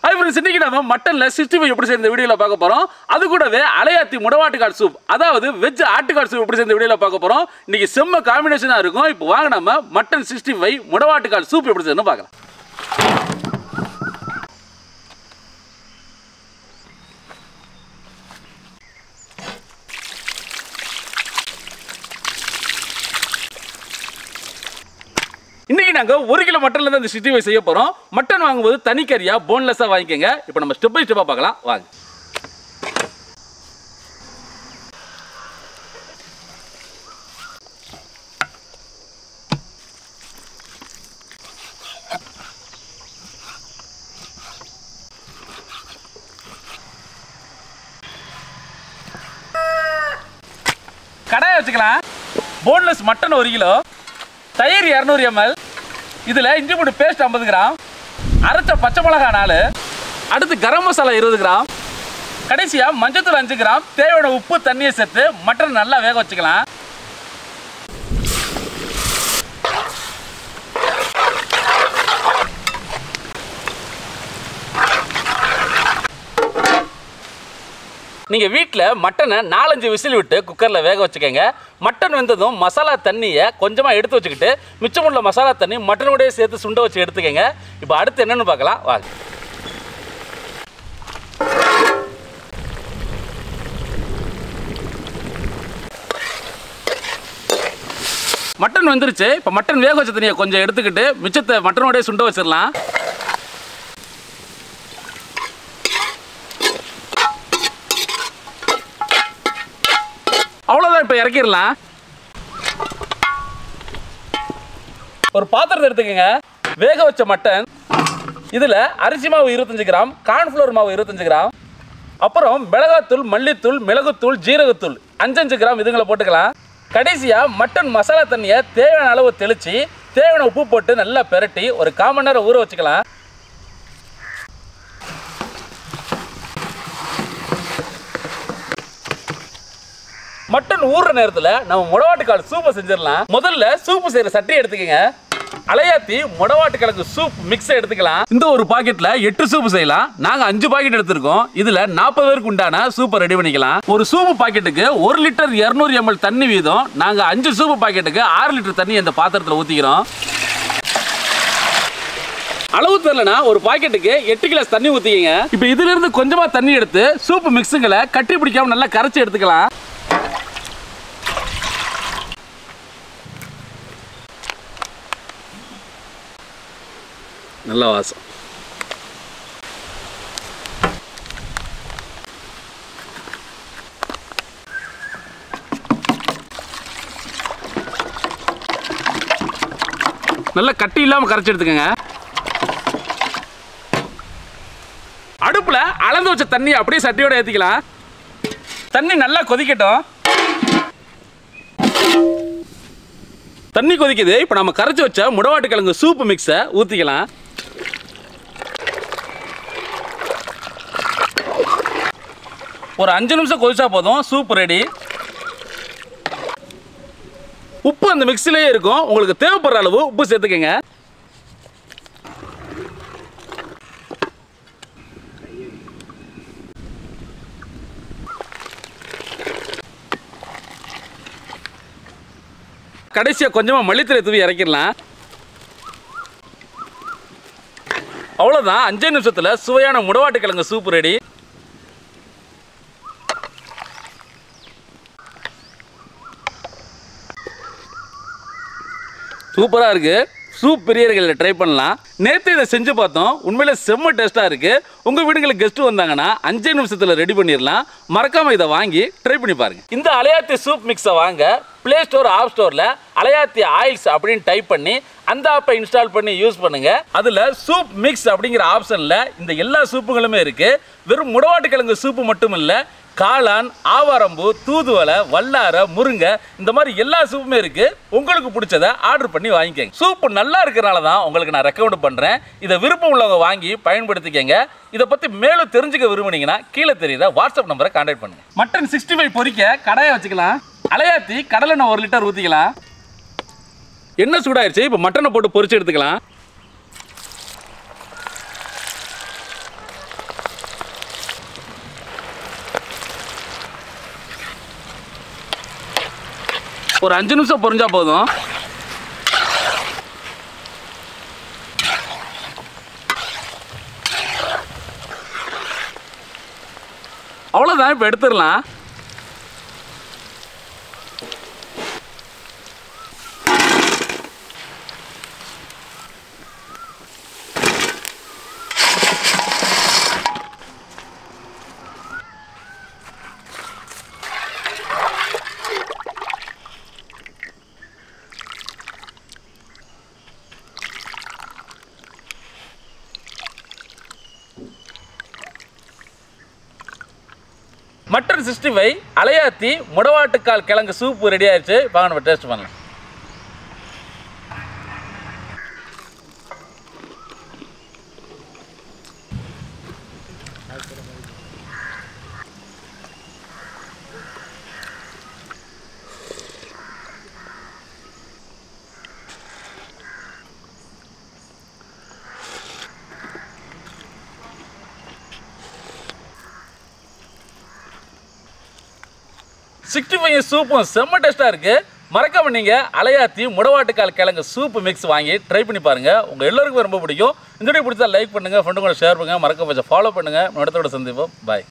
Hi friends, இன்னைக்கு நாம மட்டன்ல 65 எப்படி செய்யற இந்த வீடியோல பார்க்க போறோம். அது கூடவே அலையாத்தி முடவாட்டுக்கால் சூப், அதாவது வெஜ் ஆட்டுக்கால் சூப் எப்படி செய்யற இந்த வீடியோல பார்க்க போறோம். இன்னைக்கு செம்ம காம்பினேஷனா இருக்கும். இப்போ வாங்க நாம மட்டன் 65 முடவாட்டுக்கால் சூப் எப்படி செய்யணும்னு பார்க்கலாம். இன்னைக்கு நாங்க 1 கிலோ மட்டன்ல தான் இந்த 65 செய்ய போறோம். மட்டன் வாங்கும்போது தனி கறியா போன்லெஸ்ஸா வாங்கிக்கங்க. இப்போ நம்ம ஸ்டெப் பை ஸ்டெப்பா பார்க்கலாம் வாங்க. கடாயை வச்சுக்கலாம். போன்லெஸ் மட்டன் 1 கிலோ, தயிர் 200 ml, இதில் இஞ்சி பூண்டு பேஸ்ட் 50 கிராம், அரைச்ச பச்சை மிளகாய் 4, அடுத்து கரம் மசாலா 20 கிராம், கடைசியாக மஞ்சத்தூள் 5 கிராம், தேவையான உப்பு தண்ணியை சேர்த்து மட்டன் நல்லா வேக வச்சுக்கலாம். நீங்கள் வீட்டில் மட்டனை 4-5 விசில் விட்டு குக்கரில் வேக வச்சுக்கோங்க. மட்டன் வெந்ததும் மசாலா தண்ணியை கொஞ்சமாக எடுத்து வச்சுக்கிட்டு மிச்சமுள்ள மசாலா தண்ணி மட்டனோடய சேர்த்து சுண்ட வச்சு எடுத்துக்கோங்க. இப்போ அடுத்து என்னென்னு பார்க்கலாம் வாங்க. மட்டன் வெந்துருச்சு. இப்போ மட்டன் வேக வச்ச தண்ணியை கொஞ்சம் எடுத்துக்கிட்டு மிச்சத்தை மட்டனோடய சுண்ட வச்சிடலாம். அவ்வளோதான், இப்போ இறக்கிடலாம். ஒரு பாத்திரத்தை எடுத்துக்கங்க. வேக வச்ச மட்டன், இதில் அரிசி மாவு 25 கிராம், கார்ன்ஃப்ளவர் மாவு 25 கிராம், அப்புறம் மிளகாத்தூள், மல்லித்தூள், மிளகுத்தூள், ஜீரகத்தூள் 5 கிராம் இதுங்களை போட்டுக்கலாம். கடைசியாக மட்டன் மசாலா தண்ணியை தேவையான அளவு தெளித்து தேவையான உப்பு போட்டு நல்லா பெரட்டி ஒரு 1/4 மணி நேரம் ஊற வச்சுக்கலாம். மட்டன் ஊறுற நேரத்தில் நம்ம முடவாட்டுக்கால் சூப்பை செஞ்சிடலாம். முதல்ல சூப்பு செய்கிற சட்டியை எடுத்துக்கங்க. அலையாத்தி முடவாட்டுக்கிழங்கு சூப் மிக்ஸை எடுத்துக்கலாம். இந்த ஒரு பாக்கெட்டில் 8 சூப்பு செய்யலாம். நாங்கள் 5 பாக்கெட் எடுத்திருக்கோம். இதில் 40 பேருக்கு உண்டான சூப்பை ரெடி பண்ணிக்கலாம். ஒரு சூப்பு பாக்கெட்டுக்கு 1 லிட்டர் 200 ml தண்ணி வீதம். நாங்கள் 5 சூப்பு பாக்கெட்டுக்கு 6 லிட்டர் தண்ணி இந்த பாத்திரத்தில் ஊற்றிக்கிறோம். அளவு தெரியலனா ஒரு பாக்கெட்டுக்கு 8 கிளாஸ் தண்ணி ஊற்றிக்கங்க. இப்போ இதிலிருந்து கொஞ்சமாக தண்ணி எடுத்து சூப்பு மிக்ஸுங்களை கட்டி பிடிக்காம நல்லா கரைச்சி எடுத்துக்கலாம். நல்ல வாசம். நல்லா கட்டி இல்லாமல் கரைச்சி எடுத்துக்கங்க. அடுப்புல அளந்து வச்ச தண்ணி அப்படியே சட்டியோட ஏற்றிக்கலாம். தண்ணி நல்லா கொதிக்கட்டும். தண்ணி கொதிக்குது. இப்போ நம்ம கரைச்சி வச்ச முடவாட்டுக்கிழங்கு சூப்பு மிக்ஸை ஊற்றிக்கலாம். ஒரு 5 நிமிஷம் கொதிச்சா போதும், சூப் ரெடி. உப்பு அந்த மிக்ஸிலேயே இருக்கும். உங்களுக்கு தேவைப்படுற அளவு உப்பு சேர்த்துக்கங்க. கடைசியாக கொஞ்சமாக மல்லித்தழை தூவி இறக்கிடலாம். அவ்வளோதான், 5 நிமிஷத்தில் சுவையான முடவாட்டுக்கிழங்கு சூப் ரெடி. சூப்பராக இருக்குது. சூப் பிரியர்களை ட்ரை பண்ணலாம். நேற்று இதை செஞ்சு பார்த்தோம். உண்மையிலே செம்ம டேஸ்ட்டாக இருக்குது. உங்கள் வீடுங்களுக்கு கெஸ்ட்டு வந்தாங்கன்னா 5 நிமிஷத்தில் ரெடி பண்ணிடலாம். மறக்காமல் இதை வாங்கி ட்ரை பண்ணி பாருங்கள். இந்த அலையாத்தி சூப் மிக்ஸை வாங்க ப்ளே ஸ்டோர், ஆப் ஸ்டோரில் அலையாத்தி ஆயில்ஸ் அப்படின்னு டைப் பண்ணி அந்த ஆப்பை இன்ஸ்டால் பண்ணி யூஸ் பண்ணுங்கள். அதில் சூப் மிக்ஸ் அப்படிங்கிற ஆப்ஷனில் இந்த எல்லா சூப்புகளுமே இருக்குது. வெறும் முடவாட்டுக்கிழங்கு சூப்பு மட்டும் இல்லை, காளான், ஆவாரம்பூ, தூதுவளை, வல்லாரை, முருங்கை, இந்த மாதிரி எல்லா சூப்புமே இருக்கு. உங்களுக்கு பிடிச்சதை ஆர்டர் பண்ணி வாங்கிக்கங்க. சூப் நல்லா இருக்கிறனால தான் உங்களுக்கு நான் ரெக்கமெண்ட் பண்றேன். இதை விருப்பம் உள்ளவங்க வாங்கி பயன்படுத்திக்கங்க. இதை பத்தி மேலும் தெரிஞ்சுக்க விரும்புனீங்கன்னா கீழே தெரியுற வாட்ஸ்அப் நம்பரை கான்டாக்ட் பண்ணுங்க. மட்டன் 65 பொரிக்க கடாயை வச்சுக்கலாம். அலையாத்தி கடலெண்ணெய் 1 லிட்டர் ஊற்றிக்கலாம். எண்ணெய் சூடாயிருச்சு. இப்போ மட்டனை போட்டு பொரிச்சு எடுத்துக்கலாம். ஒரு 5 நிமிஷம் பொரிஞ்சா போதும். அவ்வளோதான், இப்போ எடுத்துடலாம். மட்டன் 65 அலையாத்தி முடவாட்டுக்கால் கிழங்கு சூப்பு ரெடி ஆயிடுச்சு. வாங்க நம்ம டேஸ்ட் பண்ணலாம். சூப்பும் செம்ம டேஸ்ட்டாக இருக்குது. மறக்காம நீங்கள் அலையாத்தி முடவாட்டுக்கால் கிழங்கு சூப்பு மிக்ஸ் வாங்கி ட்ரை பண்ணி பாருங்கள். உங்கள் எல்லோருக்கும் ரொம்ப பிடிக்கும். இந்த வீடியோ பிடிச்சா லைக் பண்ணுங்கள், ஃப்ரெண்டு கூட ஷேர் பண்ணுங்கள், மறக்காம ஃபாலோ பண்ணுங்கள். இடத்தோட சந்திப்போம். பாய்.